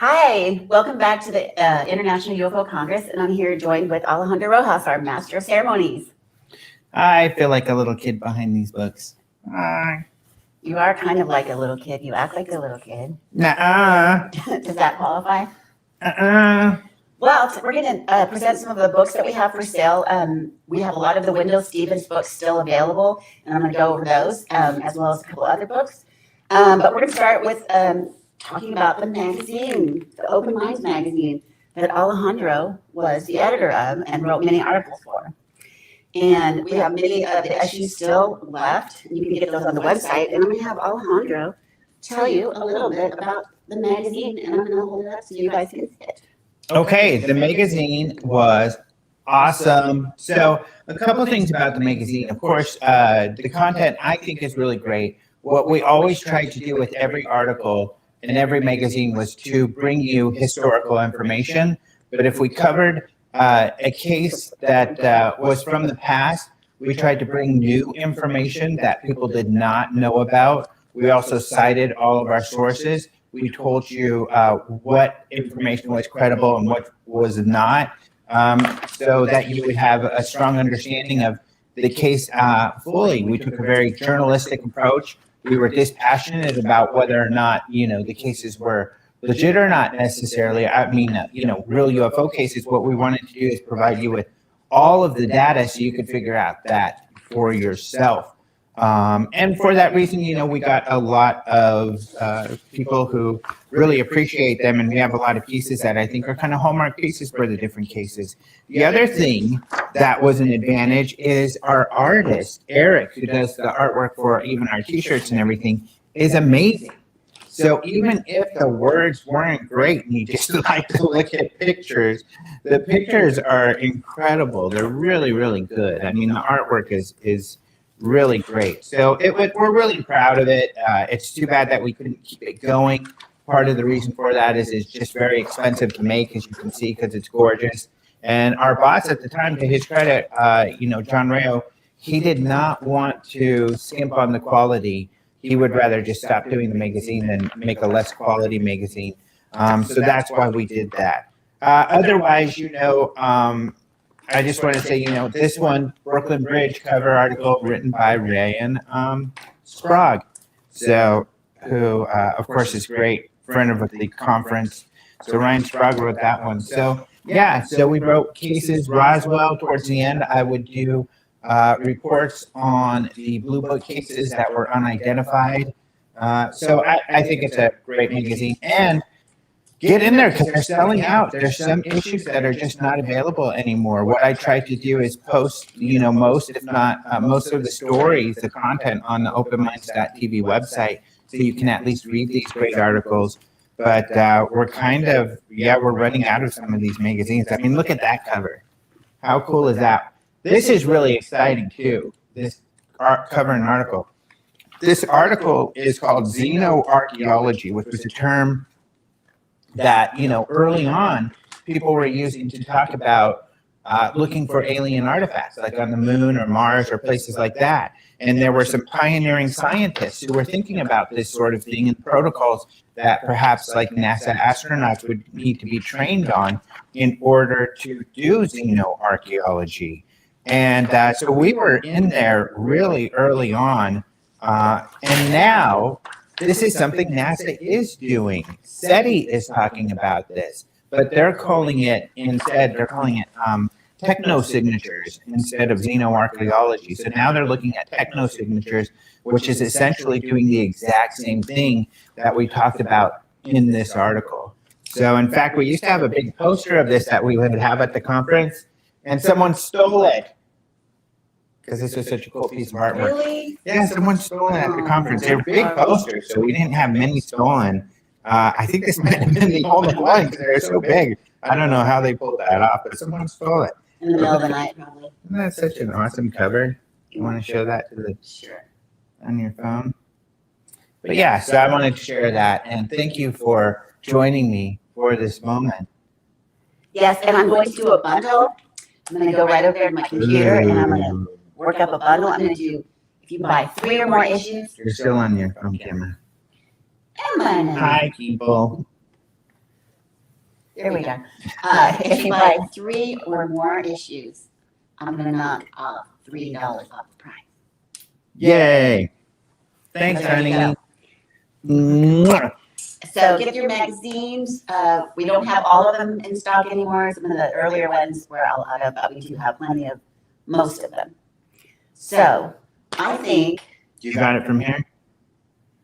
Hi, welcome back to the International UFO Congress, and I'm here joined with Alejandro Rojas, our Master of Ceremonies. I feel like a little kid behind these books. You are kind of like a little kid. You act like a little kid. Nuh-uh. Does that qualify? Uh-uh. Well, we're going to present some of the books that we have for sale. We have a lot of the Wendell Stevens books still available, and I'm going to go over those as well as a couple other books. But we're going to start with talking about the magazine, the Open Minds magazine, that Alejandro was the editor of and wrote many articles for. And we have many of the issues still left. You can get those on the website. And I'm going to have Alejandro tell you a little bit about the magazine, and I'm going to hold it up so you guys can see it. Okay, the magazine was awesome. So a couple things about the magazine. Of course, the content I think is really great. What we always tried to do with every article in every magazine was to bring you historical information. But if we covered a case that was from the past, we tried to bring new information that people did not know about. We also cited all of our sources. We told you what information was credible and what was not, so that you would have a strong understanding of the case fully. We took a very journalistic approach. We were dispassionate about whether or not, the cases were legit or not necessarily. I mean, real UFO cases. What we wanted to do is provide you with all of the data so you could figure out that for yourself. And for that reason, we got a lot of people who really appreciate them, and we have a lot of pieces that I think are kind of hallmark pieces for the different cases. The other thing that was an advantage is our artist, Eric, who does the artwork for even our t-shirts and everything, is amazing. So even if the words weren't great and you just like to look at pictures, the pictures are incredible. They're really, really good. I mean, the artwork is really great. So we're really proud of it. It's too bad that we couldn't keep it going. Part of the reason for that is it's just very expensive to make, as you can see, because it's gorgeous. And our boss at the time, to his credit, John Rayo, he did not want to skimp on the quality. He would rather just stop doing the magazine than make a less quality magazine. So that's why we did that. Otherwise, I just want to say, this one, Brooklyn Bridge cover article written by Ryan Sprague, who, of course, is great friend of the conference. So Ryan Sprague wrote that one. So, so we wrote cases. Roswell, towards the end, I would do reports on the Blue Book cases that were unidentified. So I think it's a great magazine. And get in there because they're selling out. There's some issues that are just not available anymore. What I try to do is post, most, if not most of the stories, the content on the openminds.tv website, so you can at least read these great articles. But we're we're running out of some of these magazines. I mean, look at that cover. How cool is that? This is really exciting too, this cover and article. This article is called xenoarchaeology, which was a term that, early on, people were using to talk about looking for alien artifacts, like on the moon or Mars or places like that. And there were some pioneering scientists who were thinking about this sort of thing and protocols that perhaps like NASA astronauts would need to be trained on in order to do xenoarchaeology. And so we were in there really early on. And now this is something NASA is doing. SETI is talking about this, but they're calling it technosignatures instead of xenoarchaeology. So now they're looking at technosignatures, which is essentially doing the exact same thing that we talked about in this article. So in fact, we used to have a big poster of this that we would have at the conference, and someone stole it because this was such a cool piece of artwork. Really? Yeah, someone stole it at the conference. They were big posters, so we didn't have many stolen. I think this might have been the only one because they're so big. I don't know how they pulled that off, but someone stole it. In the middle of the night, probably. Isn't that such an awesome cover? You want to show that to on your phone? But yeah, so I wanted to share that, and thank you for joining me for this moment. Yes, and I'm going to do a bundle. I'm going to go right over there to my computer, and I'm going to work up a bundle. I'm going to do, if you buy 3 or more issues. You're still on your phone camera. Am I now? Hi, people. There we go. If you buy 3 or more issues, I'm going to knock off $3 off the price. Yay. Thanks, So there you honey. go. Mwah. So get your magazines. We don't have all of them in stock anymore. Some of the earlier ones were all out of, but we do have plenty of most of them. So I think. You got it from here?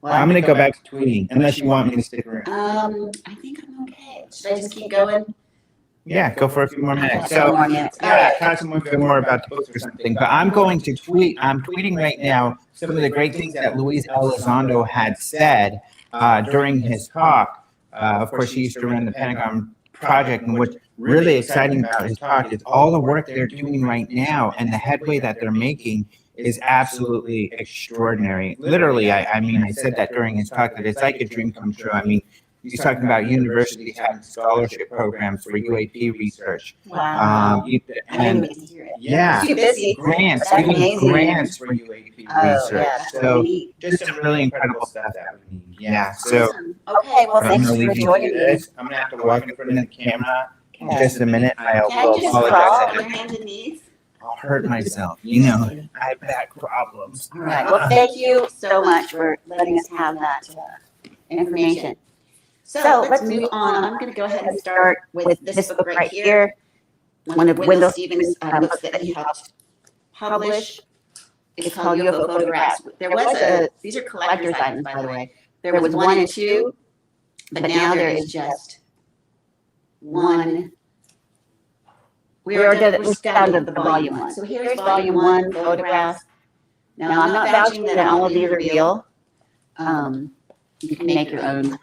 Well, I'm going to go back to tweeting, unless you want me to stick around. I think I'm okay. Should I just keep going? Yeah, go for a few more minutes. Several So, more minutes. All yeah, right. talk some more about the books or something. But I'm going to tweet. I'm tweeting right now some of the great things that Luis Elizondo had said during his talk. Of course, he used to run the Pentagon Project, and what's really exciting about his talk is all the work they're doing right now and the headway that they're making is absolutely extraordinary. Literally, I mean, I said that during his talk, that it's like a dream come true. I mean, he's talking about universities having scholarship programs for UAP research. Wow. I And didn't even hear it. yeah, Too busy. grants, That's giving amazing. grants for UAP Oh, research. yeah. That's So neat. just some really incredible stuff that we need. Yeah. So Awesome. Okay. Well, I'm thanks gonna for leave you joining to me. this. I'm gonna have to walk in front of the camera in Okay. just a minute. I'll Can you just crawl apologize. on your hands and knees? I'll hurt myself. You know, I have back problems. All right. Well, thank you so much for letting us have that information. So let's move on. I'm going to go ahead and start with this book right here. One of Wendell Stevens' books that he helped publish. It's called UFO Photographs. There was these are collector's items, by the way. There was 1 and 2, but now there is just 1. We're down to the volume 1. So here's volume 1, photographs. Now, I'm not vouching that all of these are real. You can make your own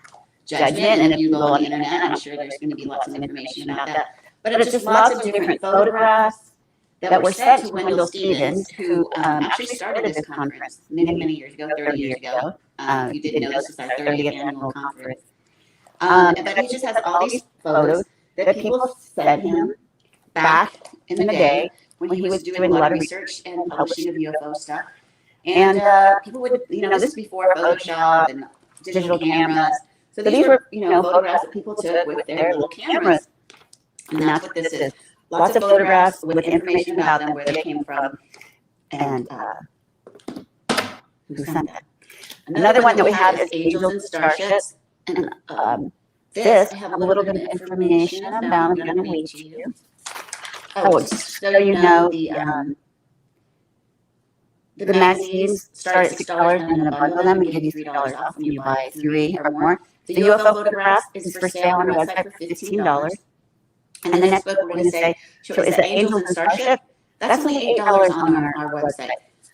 judgment, and if you go on the internet, I'm sure there's going to be lots of information about that. But it's just lots of different photographs that were sent to Wendell Stevens, who actually started this conference many, many years ago, 30 years ago. If you didn't know, this is our 30th annual conference. But he just has all these photos that people sent him back in the day when he was doing a lot of research and publishing of UFO stuff. And people would, this is before Photoshop and digital cameras. So these were, photographs that people took with their little cameras. And that's what this is. Lots of photographs with information about them, where they came from, and who sent them. Another one that we have is Angels and Starships. And this, I have a little bit of information about. I'm going to read to you. Oh, so you know, the magazines start at $6, and then a bundle of them we give you $3 off when you buy 3 or more. The UFO photograph is for sale on our website for $15. And the next book we're going to say is the Angels and Starship. That's only $8 on our website.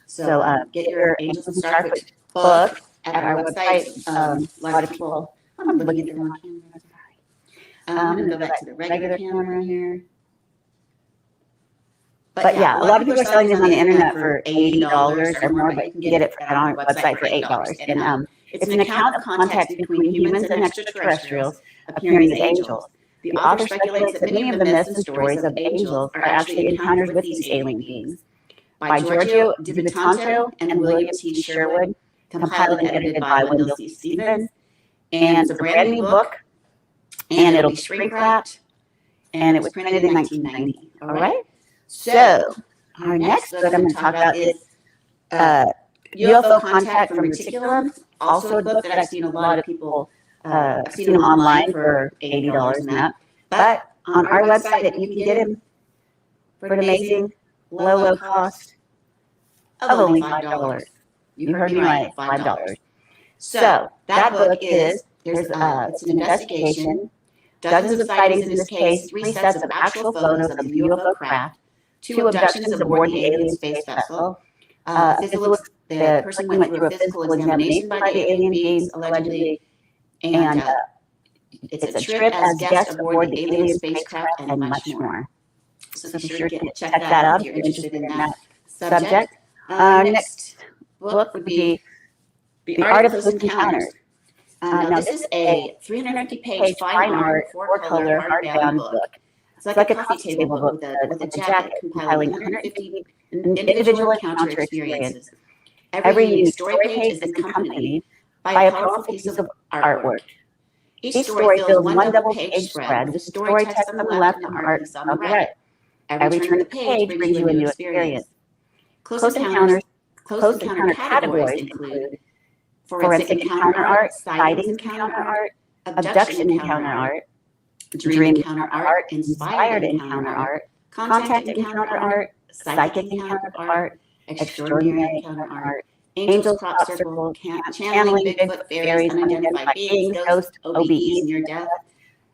So get your Angels and Starship book at our website. A lot of people. I'm looking at the wrong camera. I'm going to go back to the regular camera here. But yeah, a lot of people are selling this on the internet for $80 or more, but you can get it on our website for $8. And it's an account of contacts between humans and extraterrestrials appearing as angels. The author speculates that many of the myths and stories of angels are actually encounters with these alien beings. By Giorgio Di Vittanto and William T. Sherwood, compiled and edited by Wendell C. Stevens. And it's a brand new book, and it'll be shrink wrapped, and it was printed in 1990. All right? So, our next book I'm going to talk about is UFO Contact from Reticulum, also a book that I've seen a lot of people, I've seen them online for $80 and that, but on our website you can get them for an amazing low cost of only $5. You heard me right, $5. So, that book is, it's an investigation, dozens of sightings in this case, 3 sets of actual photos of the UFO craft, 2 abductions aboard the alien space vessel. The person went through a physical examination by the alien beings, allegedly, and it's a trip as guest aboard the alien spacecraft and much more. So be sure to check that out if you're interested in that subject. Our next book would be The Art of Close Encounters. Now, this is a 350-page fine art, 4-color hardbound book. It's like a coffee table book with a jacket compiling 150 individual encounter experiences. Every unique story page is accompanied by a powerful piece of artwork. Each story fills one double-page spread with story text on the left and art on the right. Every turn of the page brings you a new experience. Close encounter categories include forensic encounter art, sightings encounter art, abduction encounter art, dream encounter art, inspired encounter art, contact encounter art, psychic encounter art, extraordinary encounter art, angels, crop circle, channeling, Bigfoot, fairies, unidentified beings, ghosts, OBEs, near death,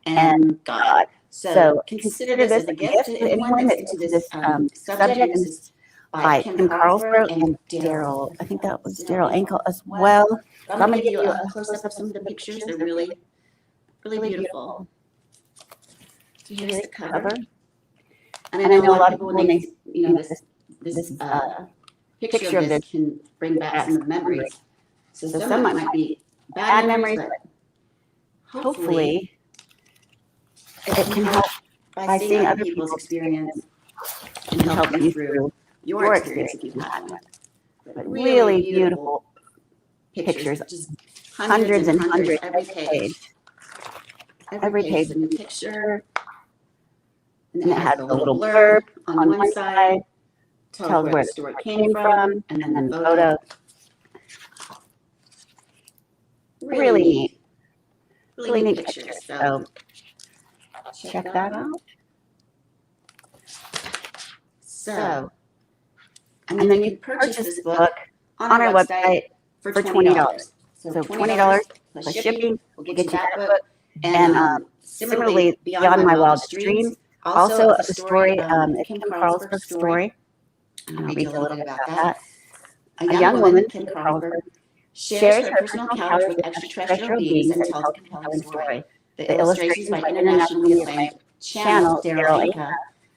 and God. So consider this a gift to anyone that's into this subject. And this is by Kim Carlsborough and Daryl. I think that was Daryl Ankle as well. I'm going to give you a close-up of some of the pictures. They're really, really beautiful. Here's the cover. And I know a lot of people, when they, this picture of this can bring back some of the memories. So some might be bad memories, but hopefully it can help by seeing other people's experience and help you through your experience if you've had one. But really beautiful pictures, just hundreds and hundreds every page. Every page is a new picture. And it has a little blurb on one side, tells where the story came from, and then the photo. Really neat. Really neat pictures. So check that out. So, and then you purchase this book on our website for $20. So $20 plus shipping will get you that book. And similarly, Beyond My Wildest Dreams, also a story, Kim Carlsborough story. I'll read you a little bit about that. A young woman, Kim Carlsborough, shares her personal encounters with extraterrestrial beings and tells a compelling story. The illustrations by internationally acclaimed channel Daryl Ankle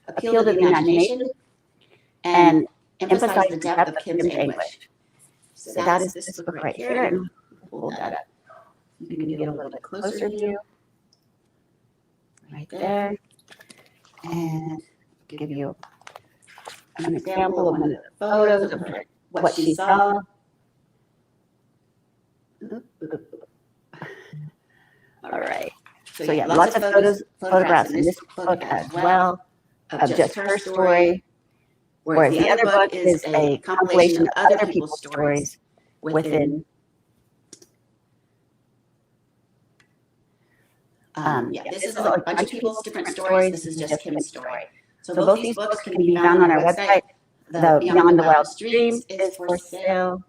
appeal to the imagination and emphasize the depth of Kim's anguish. So that is this book right here, and hold that up. You can get a little bit closer view. Right there. And give you an example of one of the photos of her, what she saw. All right. So yeah, lots of photographs in this book as well of just her story. Whereas the other book is a compilation of other people's stories within. This is a bunch of people's different stories. This is just Kim's story. So both these books can be found on our website. The Beyond the Wildest Dreams is for sale.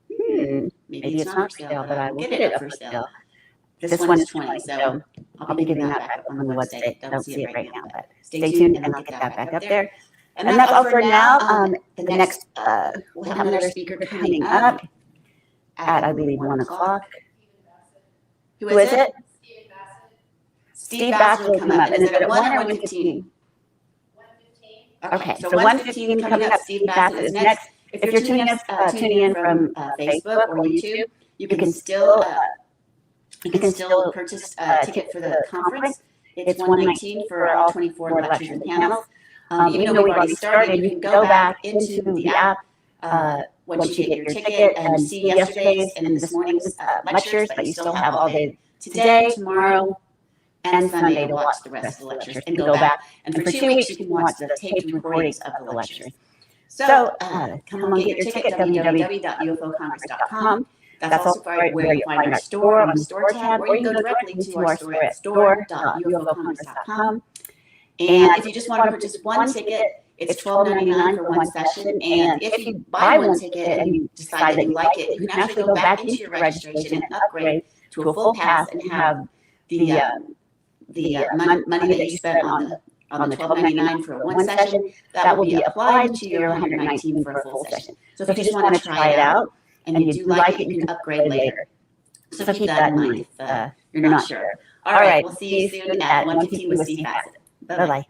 Maybe it's not for sale, but I will get it up for sale. This one is $20, so I'll be giving that back on the website. Don't see it right now, but stay tuned and I'll get that back up there. And that's all for now. The next, we'll have another speaker coming up at, I believe, 1 o'clock. Who is it? Steve Bassett will come up. And is it at 1 or 1:15? 1:15. Okay, so 1:15 coming up. Steve Bassett is next. If you're tuning in from Facebook or YouTube, you can still purchase a ticket for the conference. It's $119 for all 24 lectures and panels. Even though we've already started, you can go back into the app once you get your ticket and see yesterday's and this morning's lectures, but you still have all day today, tomorrow, and Sunday to watch the rest of the lectures and go back. And for 2 weeks, you can watch the taped recordings of the lectures. So come on, get your ticket, www.ufocongress.com. That's also where you find our store on the store tab, or you can go directly to our store at store.ufocongress.com. And if you just want to purchase one ticket, it's $12.99 for one session. And if you buy one ticket and you decide that you like it, you can actually go back into your registration and upgrade to a full pass and have the money that you spent on the $12.99 for one session, that will be applied to your $119 for a full session. So if you just want to try it out and you do like it, you can upgrade later. So keep that in mind if you're not sure. All right, we'll see you soon at 1:15 with Steve Bassett. Bye-bye.